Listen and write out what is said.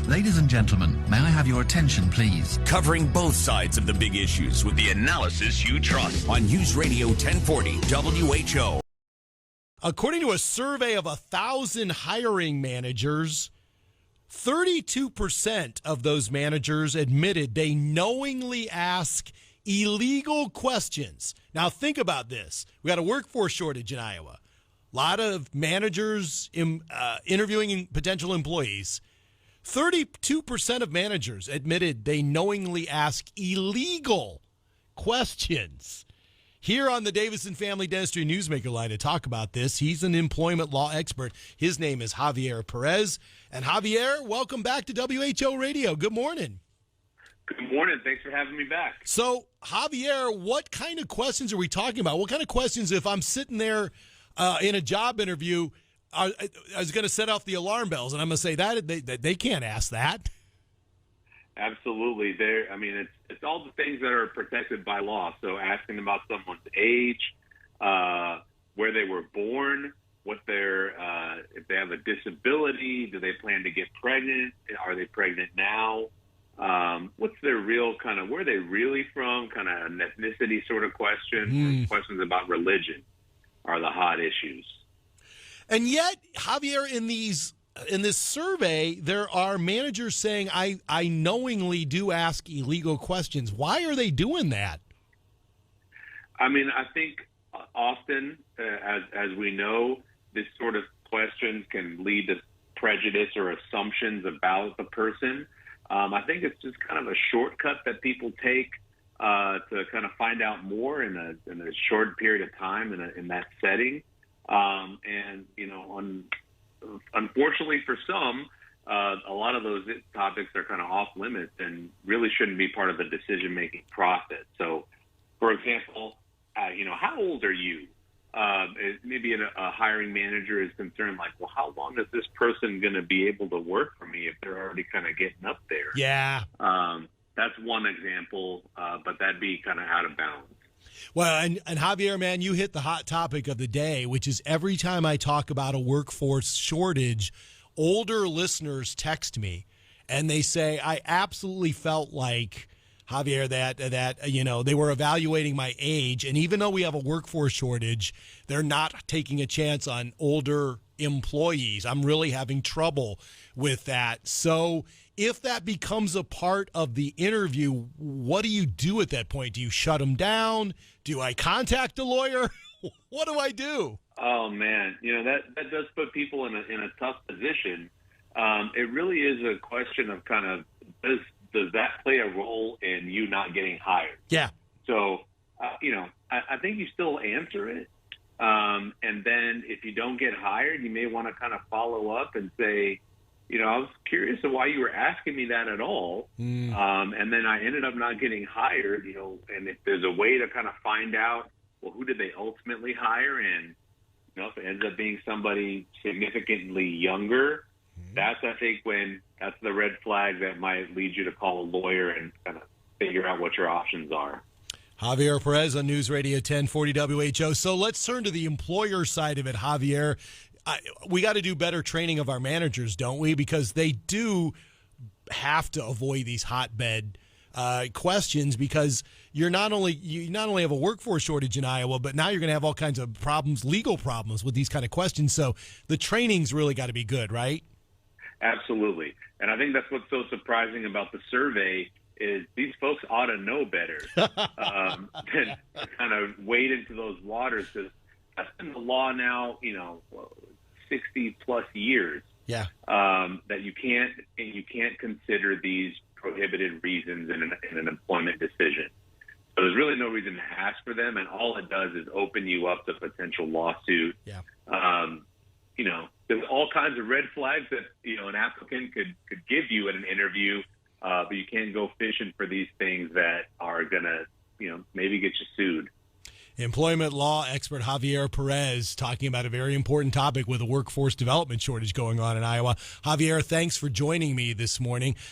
Ladies and gentlemen, may I have your attention, please? Covering both sides of the big issues with the analysis you trust on News Radio 1040 WHO. According to a survey of 1,000 hiring managers, 32% of those managers admitted they knowingly ask illegal questions. Now think about this. We got a workforce shortage in Iowa. A lot of managers interviewing potential employees. 32% of managers admitted they knowingly ask illegal questions. Here on the Davison Family Dentistry Newsmaker line to talk about this, he's an employment law expert. His name is Javier Pérez. And Javier, welcome back to WHO Radio. Good morning. Good morning. Thanks for having me back. So, Javier, what kind of questions are we talking about? What kind of questions, if I'm sitting there in a job interview, I was going to set off the alarm bells, and I'm going to say that they can't ask that. Absolutely. It's all the things that are protected by law. So asking about someone's age, where they were born, what if they have a disability, do they plan to get pregnant? Are they pregnant now? What's their real where are they really from? Kind of an ethnicity sort of question. Questions about religion are the hot issues. And yet, Javier, in this survey, there are managers saying, I knowingly do ask illegal questions. Why are they doing that? I think often, as we know, this sort of questions can lead to prejudice or assumptions about the person. I think it's just kind of a shortcut that people take to kind of find out more in a short period of time in that setting. Unfortunately for some, a lot of those topics are kind of off limits and really shouldn't be part of the decision-making process. So, for example, how old are you? Maybe a hiring manager is concerned, like, well, how long is this person going to be able to work for me if they're already kind of getting up there? Yeah. That's one example, but that'd be kind of out of bounds. Well, and Javier, man, you hit the hot topic of the day, which is every time I talk about a workforce shortage, older listeners text me and they say, I absolutely felt like, Javier, that they were evaluating my age. And even though we have a workforce shortage, they're not taking a chance on older employees. I'm really having trouble with that. So if that becomes a part of the interview, what do you do at that point? Do you shut them down? Do I contact a lawyer? What do I do? Oh, man. That does put people in a tough position. It really is a question of kind of, does that play a role in you not getting hired? Yeah. So, I think you still answer it. And then if you don't get hired, you may want to kind of follow up and say, I was curious of why you were asking me that at all. And then I ended up not getting hired, and if there's a way to kind of find out, well, who did they ultimately hire? And, if it ends up being somebody significantly younger, that's the red flag that might lead you to call a lawyer and kind of figure out what your options are. Javier Pérez on News Radio 1040 WHO. So let's turn to the employer side of it, Javier. We got to do better training of our managers, don't we? Because they do have to avoid these hotbed questions, because you not only have a workforce shortage in Iowa, but now you're going to have all kinds of problems, legal problems with these kind of questions. So the training's really got to be good, right? Absolutely. And I think that's what's so surprising about the survey is these folks ought to know better than kind of wade into those waters, because that's been the law now, 60 plus years. Yeah. That you can't consider these prohibited reasons in an employment decision. So there's really no reason to ask for them, and all it does is open you up to potential lawsuit. Yeah. There's all kinds of red flags that an applicant could give you at an interview, but you can't go fishing for these things that are gonna maybe get you sued. Employment law expert Javier Pérez talking about a very important topic with a workforce development shortage going on in Iowa. Javier, thanks for joining me this morning.